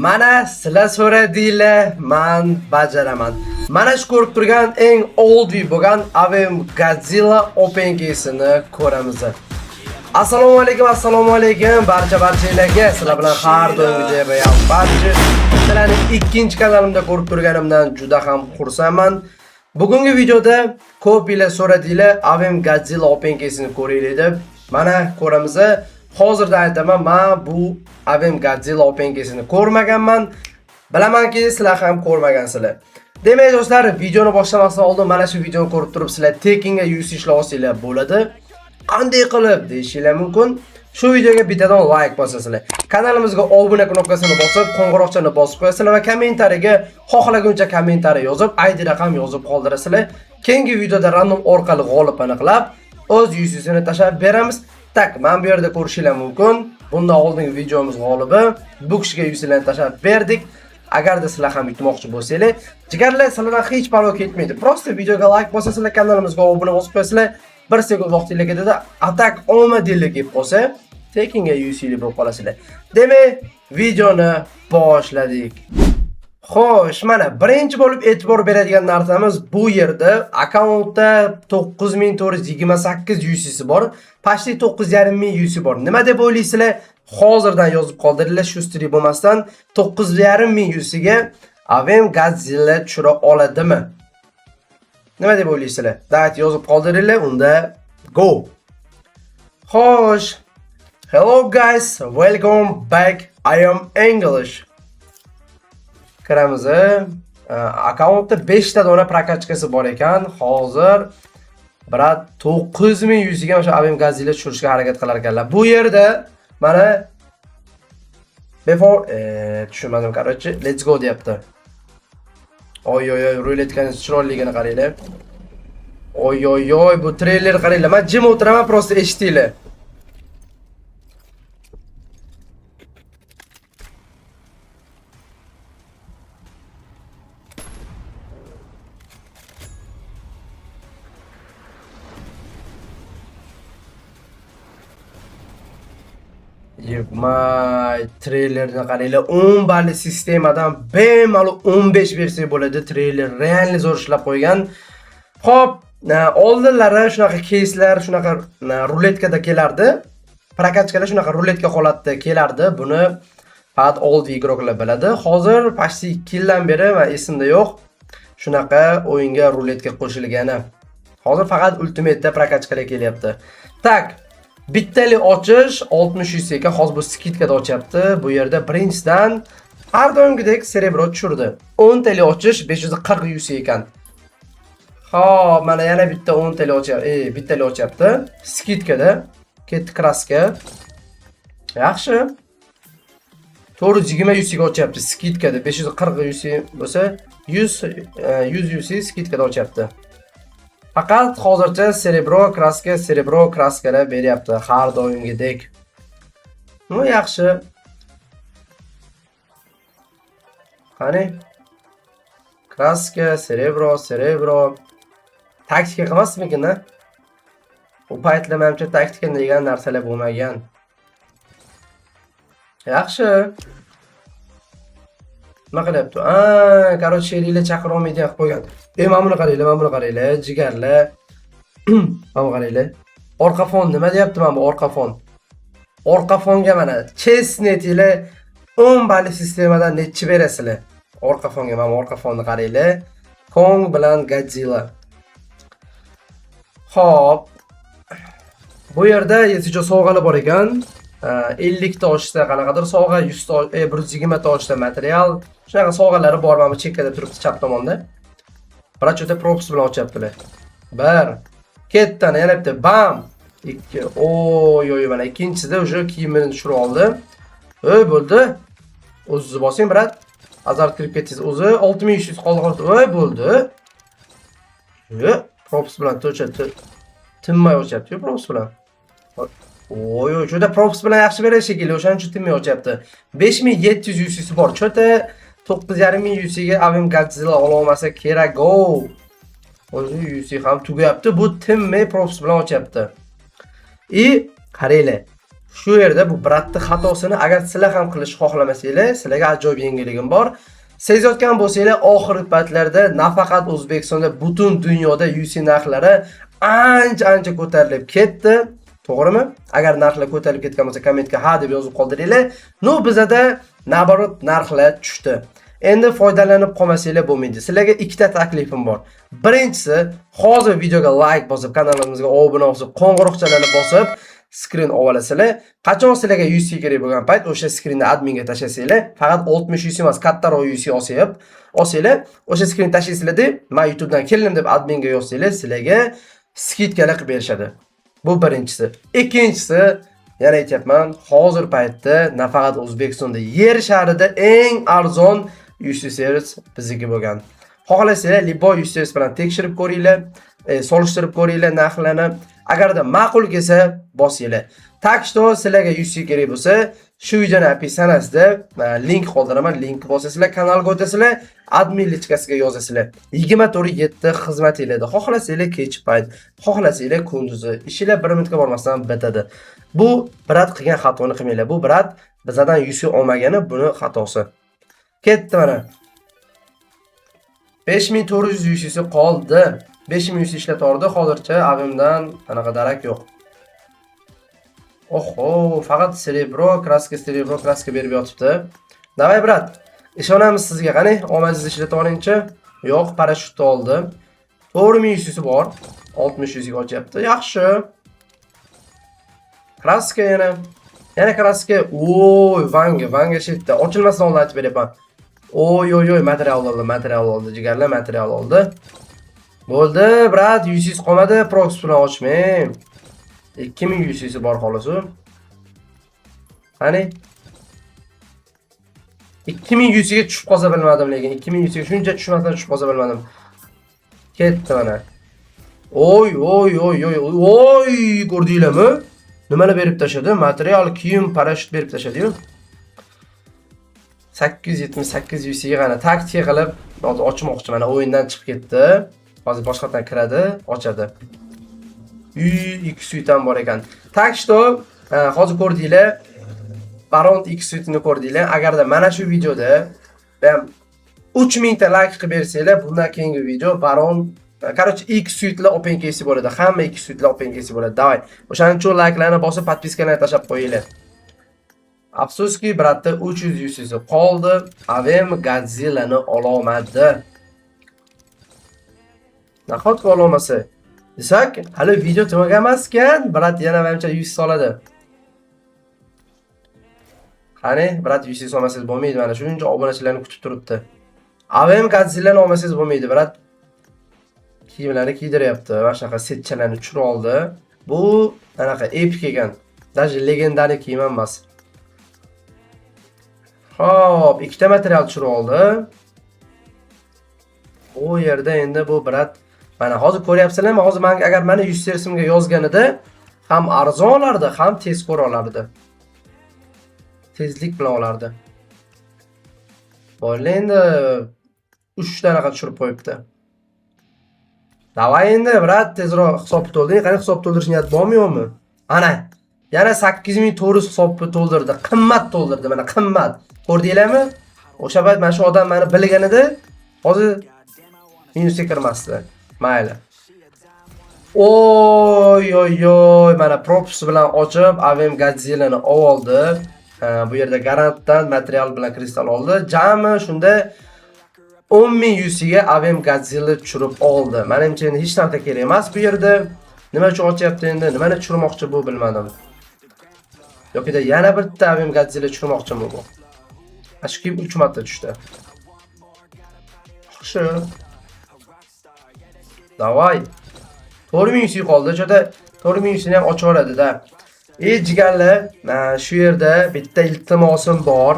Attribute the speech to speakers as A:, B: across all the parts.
A: Mana sizlar so'radinglar, men bajaraman. Mana shu ko'rib turgan eng oldiy bo'lgan Avem Godzilla Open Case'ni ko'ramiz. Assalomu alaykum barchalarga. Sizlar bilan har doimgidek Real Badge. Sizlarni ikkinchi kanalimda ko'rib turganimdan juda ham xursandman. Bugungi videoda ko'p yillar so'radinglar Avem Godzilla Open Case'ni ko'raylik deb. Mana ko'ramiz. Hozirda aytaman, men bu Avem Godzilla Open Case'ni ko'rmaganman. Bilamanki, sizlar ham ko'rmagansizlar. Demak, do'stlar, videoni boshlamasdan oldin mana shu videoni ko'rib turib, sizlar Tekinga UC ishlasanglar bo'ladi. Qanday qilib deyishinglar mumkin. Shu videoga bittadan like bosasizlar. Kanalimizga obuna knopkasini bosib, qo'ng'iroqchani bosib qo'yasizlar va kommentariyaga xohlaguncha kommentariy yozib, ID raqam yozib qoldirasizlar. Keyingi videoda random orqali g'olib aniqlab, o'z UC'sini tashlab beramiz. Tak, men bu yerda ko'rishinglar mumkin. Bundan oldingi videomiz g'olibi bu kishiga UC'larni tashlab berdik. Agarda sizlar ham yutmoqchi bo'lsanglar, jigarlar sizlardan hech parvo ketmaydi. Prosta videoga like bosasizlar, kanalimizga obuna bosib qo'yasizlar. 1 sekund vaqtingiz ketadi. Atak omadinglar kelib qolsa, Tekinga UC'li bo'lib qolasizlar. Demak, videoni boshladik. Xo'sh, mana birinchi bo'lib e'tibor beradigan narsamiz bu yerda akkauntda 9428 UC'si bor. Pashti 9500 UC bor. Nima deb o'ylaysizlar? Hozirdan yozib qoldiringlar, shu stri bo'lmasdan 9500 UC'ga Avem Godzilla tushira oladimi? Nima deb o'ylaysizlar? Davlat yozib qoldiringlar, unda go. Xo'sh. Hello guys, welcome back. I am English. Kiramiz. Akkauntda 5 ta dona prokachkasi bor ekan. Hozir brat 9100 ga o'sha Avem Godzilla tushirishga harakat qilar ekanlar. Bu yerda mana tushunmadim, короче, let's go deyapti. Oy, ruletkani chiroyligini qaranglar. Oy, bu treyler qaranglar. Men jim o'tiraman, prosta eshitinglar. Yevmay, treylerni qaranglar. 10 balli sistemadan bemalol 15 versiya bo'ladi. Treyler realni zo'r ishlab qo'ygan. Xo'p, oldinlari shunaqa case'lar, shunaqa ruletkada kelardi. Prokachkalar shunaqa ruletka holatda kelardi. Buni faqat oldi igroklar biladi. Hozir pashti 2 yildan beri men esimda yo'q. Shunaqa o'yinga ruletka qo'shilgani. Hozir faqat ultimate'da prokachkalar kelyapti. Tak, bittali ochish 60 UC ekan, hozir bu skidkada ochyapti. Bu yerda birinchidan har doimgidek Cerebro tushirdi. 10 tali ochish 540 UC ekan. Xo'p, mana yana bitta 10 tali ochyapti. Bittali ochyapti. Skidkada ketdi kraska. Yaxshi. 420 UC ga ochyapti skidkada. 540 UC bo'lsa 100 UC skidkada ochyapti. Faqat hozircha Cerebro kraskalar beryapti har doimgidek. Nu yaxshi. Qani? Kraska, Cerebro. Taktika qilmasmikin, a? U paytlar menimcha taktika degan narsalar bo'lmagan. Yaxshi. Nima qilyapti? Короче, sheringlar chaqira olmaydi qilib qo'ygan. Mana buni qaranglar, jigarlar. Mana qaranglar. Orqa fon nima deyapti mana bu orqa fon? Orqa fonga mana chestnetlar 10 balli sistemadan nechi berasizlar? Orqa fonga mana orqa fonni qaranglar. Kong bilan Godzilla. Xo'p. Bu yerda yesicha sovg'alar bor ekan. 50 ta ochishda qanaqadir sovg'a, 100 ta, 120 ta ochishda material. Shunaqa sovg'alari bor, mana bu chekkada turibdi chap tomonda. Brachota props bilan ochyaptilar. 1. Ketdan yana bitta bam. 2. Oy, mana ikkinchisida o'sha kiyimini tushirib oldi. Bo'ldi. O'zingiz bosing, brat. Azart kirib ketdingiz. O'zi 6300 qoldi. Bo'ldi. Props bilan to'chadi. Tinmay ochyapti, props bilan. Oy, cho'ta props bilan yaxshi berish shekilli, o'shaning uchun tinmay ochyapti. 5700 UC'si bor. Cho'ta 9500 UC'ga Avem Godzilla ola olmasa kerak. Go. O'zi UC ham tugayapti. Bu tinmay props bilan ochyapti. Qaranglar. Shu yerda bu bratni xatosini agar sizlar ham qilishni xohlamasanglar, sizlarga ajoyib yangiligim bor. Sezayotgan bo'lsanglar, oxirgi paytlarda nafaqat O'zbekistonda, butun dunyoda UFC narxlari ancha ko'tarilib ketdi. To'g'rimi? Agar narxlar ko'tarilib ketgan bo'lsa, kommentga ha deb yozib qoldiringlar. No, bizada naborot narxlar tushdi. Endi foydalanib qolmasanglar bo'lmaydi. Sizlarga ikkita taklifim bor. Birinchisi, hozir videoga like bosib, kanalimizga obuna bo'lib, qo'ng'iroqchalarni bosib, skrin olasizlar. Qachon sizlarga UC kerak bo'lgan payt o'sha skrinni adminga tashlasanglar, faqat 60 UC emas, kattaroq UC olsanglar, o'sha skrin tashlaysizlar deb, men YouTube dan keldim deb adminga yozsanglar, sizlarga skidkalar qilib berishadi. Bu birinchisi. Ikkinchisi, yana aytyapman, hozir paytda nafaqat O'zbekistonda, yer sharida eng arzon UC servis bizniki bo'lgan. Xohlasanglar, Liboy UC servis bilan tekshirib ko'ringlar, solishtirib ko'ringlar narxlarni. Agarda ma'qul kelsa, bosinglar. Takshto sizlarga UC kerak bo'lsa, shu videoning opisiyanasida link qoldiraman. Link bosasizlar, kanalga o'tasizlar, admin lichkasiga yozasizlar. 24/7 xizmatinglarda. Xohlasanglar kech payt, xohlasanglar kunduzi. Ishinglar 1 minutga bormasdan bitadi. Bu brat qilgan xatoni qilmanglar. Bu brat bizdan UC olmagani buni xatosi. Ketdi mana. 5400 UC'si qoldi. 5000 UC ishlatordi, hozircha avimdan qanaqa darak yo'q. Oho, faqat cerebro kraska berib yotibdi. Davay brat, ishonamiz sizga, qani, omadingizni ishlatib olingchi. Yo'q, parashyutni oldi. 4000 UC'si bor. 60 UC'ga ochyapti. Yaxshi. Kraska yana kraska. Oy, vanga shetda. Ochilmasdan oldin aytib beryapman. Oy, material oldi, jigarlar material oldi. Bo'ldi, brat, UC'siz qolmadi, proxy bilan ochmang. 2000 UC'si bor xolos u. Qani? 2000 UC'ga tushib qolsa bilmadim, lekin 2000 UC'ga shuncha tushmasdan tushib qolsa bilmadim. Ketdi mana. Oy, ko'rdinglarmi? Nimalar berib tashadi? Material, kiyim, parashyut berib tashadi-yu. 878 UC'ga qana taktika qilib ochmoqchi, mana o'yindan chiqib ketdi. Hozir boshqadan kiradi, ochadi. 2 suit ham bor ekan. Takshto, hozir ko'rdinglar, Baron 2 suitini ko'rdinglar. Agarda mana shu videoda 3000 ta like qilib bersanglar, bundan keyingi video Baron, короче, 2 suitlar open case bo'ladi. Hamma 2 suitlar open case bo'ladi. Davay. O'shaning uchun like-larni bosib, podpiskalarni tashlab qo'yinglar. Afsuski, bratda 300 UC'si qoldi. Avem Godzillani ololmadi. Nahotki ololmasa, desak, hali video tugagan emaskan, brat yana menimcha 100 soladi. Qani, brat 100 solmasangiz bo'lmaydi, mana shuncha obunachilarni kutib turibdi. Avem Godzillani olmasangiz bo'lmaydi, brat. Kiyimlarni kiydiryapti, mana shunaqa setchalarni tushirib oldi. Bu anaqa epic ekan. Даже legendariy kiyim emas. Hop, ikkita material tushirib oldi. Bu yerda endi bu brat mana hozir ko'ryapsizlarmi? Hozir menga agar meni 100 servisimga yozganida ham arzon olardi, ham tezkor olardi. Tezlik bilan olardi. Bo'ldi, endi 3 tanaqa tushirib qo'yibdi. Davay endi brat, tezroq hisobni to'lding. Qani hisob to'ldirish niyat bormi-yo'qmi? Ana, yana 8400 hisobni to'ldirdi. Qimmat to'ldirdi, mana qimmat. Ko'rdinglarmi? O'sha payt mana shu odam meni bilganida hozir minusga kirmasdi. Mayli. Oy, mana props bilan ochib, Avem Godzillani oldi. Bu yerda garantdan material bilan kristal oldi. Jami shunda 10000 UC'ga Avem Godzilla tushirib oldi. Menimcha endi hech narsa kerak emas bu yerda. Nima uchun ochyapti endi? Nimani tushirmoqchi bu bilmadim. Yo'qida yana bitta Avem Godzilla tushirmoqchimi bu? Ashki 3 marta tushdi. Yaxshi. Davay. 4000 UC qoldi. Cho'da 4000 UC'ni ham ochib oladi-da. Jigarlar, shu yerda bitta iltimosim bor.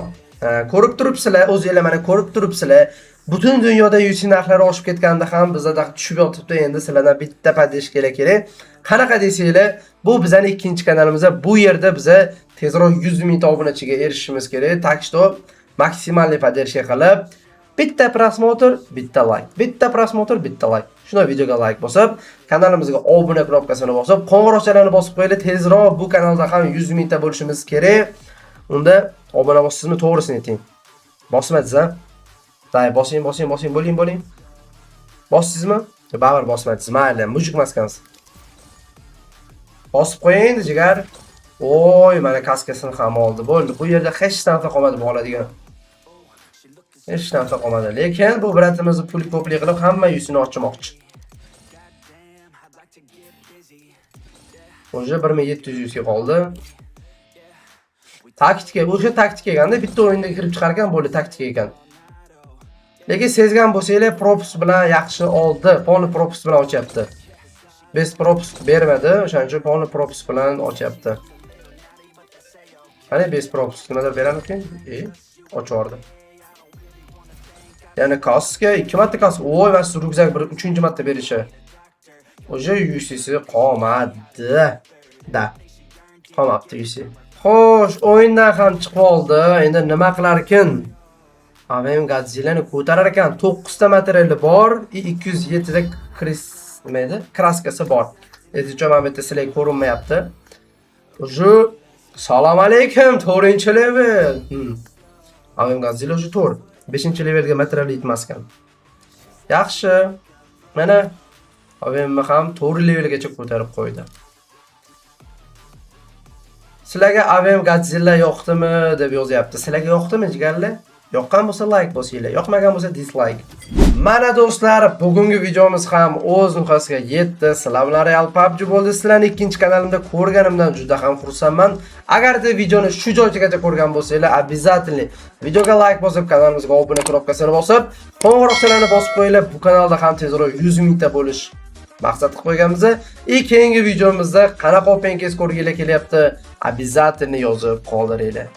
A: Ko'rib turibsizlar, o'zingizlar mana ko'rib turibsizlar. Butun dunyoda UC narxlari oshib ketganda ham bizda tushib yotibdi. Endi sizlardan bitta padesh kerak. Qanaqa desanglar, bu bizning ikkinchi kanalimizda. Bu yerda biza tezroq 100 ming ta obunachiga erishishimiz kerak. Takshto maksimalniy podдержка qilib, bitta prosmotr, bitta like. Bitta prosmotr, bitta like. Shuna videoga like bosib, kanalimizga obuna knopkasini bosib, qo'ng'iroqchalarni bosib qo'yinglar. Tezroq bu kanalda ham 100 mingta bo'lishimiz kerak. Unda obuna bosishni to'g'risini ayting. Bosmadingiz a? Day, bosing, bo'ling. Bossizmi? Baribir bosmadingiz. Mayli, mujik maskansiz. Bosib qo'ying, jigar. Oy, mana kaskasini ham oldi. Bo'ldi. Bu yerda hech narsa qolmadi bu oladigan. Hech narsa qolmadi. Lekin bu bratimizni pul ko'plik qilib hamma yuzini ochmoqchi. O'sha 1700 ga qoldi. Taktika, o'sha taktika ekanda bitta o'yinga kirib chiqar ekan, bo'ldi taktika ekan. Lekin sezgan bo'lsanglar, propus bilan yaxshi oldi. Poni propus bilan ochyapti. Biz propus bermadi, o'shaning uchun poni propus bilan ochyapti. Qani bez propus nimadir beramikin? Ochardi. Ya'ni kaska 2 marta kask. Voy, men siz rukzak 3-marta berishi. O'sha UC'si qolmadi. Da. Qolmabdi UC. Xo'sh, o'yindan ham chiqib oldi. Endi nima qilar ekan? Avem Godzilla'ni ko'tarar ekan. 9 ta materiali bor, 207 ta nima edi? Kraskasi bor. Lekin mana bu yerda sizlarga ko'rinmayapti. O'sha Salom alaykum, 4-level. Avem Godzilla o'sha 4. 5-levelga material yetmas ekan. Yaxshi. Mana Avemni ham 4-levelgacha ko'tarib qo'ydi. Sizlarga Avem Godzilla yoqdimi deb yozyapti. Sizlarga yoqdimi jigarlar? Yoqqan bo'lsa like bosinglar, yoqmagan bo'lsa dislike. Mana do'stlar, bugungi videomiz ham o'z nihoyasiga yetdi. Sizlar bilan Real PUBG bo'ldi. Sizlarni ikkinchi kanalimda ko'rganimdan juda ham xursandman. Agarda videoni shu joygacha ko'rgan bo'lsanglar, обязательно videoga like bosib, kanalimizga obuna knopkasini bosib, qo'ng'iroqchalarni bosib qo'yinglar. Bu kanalda ham tezroq 100 mingta bo'lish maqsad qilib qo'yganmiz. Keyingi videomizda qanaqa opengiz ko'rginglar kelyapti, обязательно yozib qoldiringlar.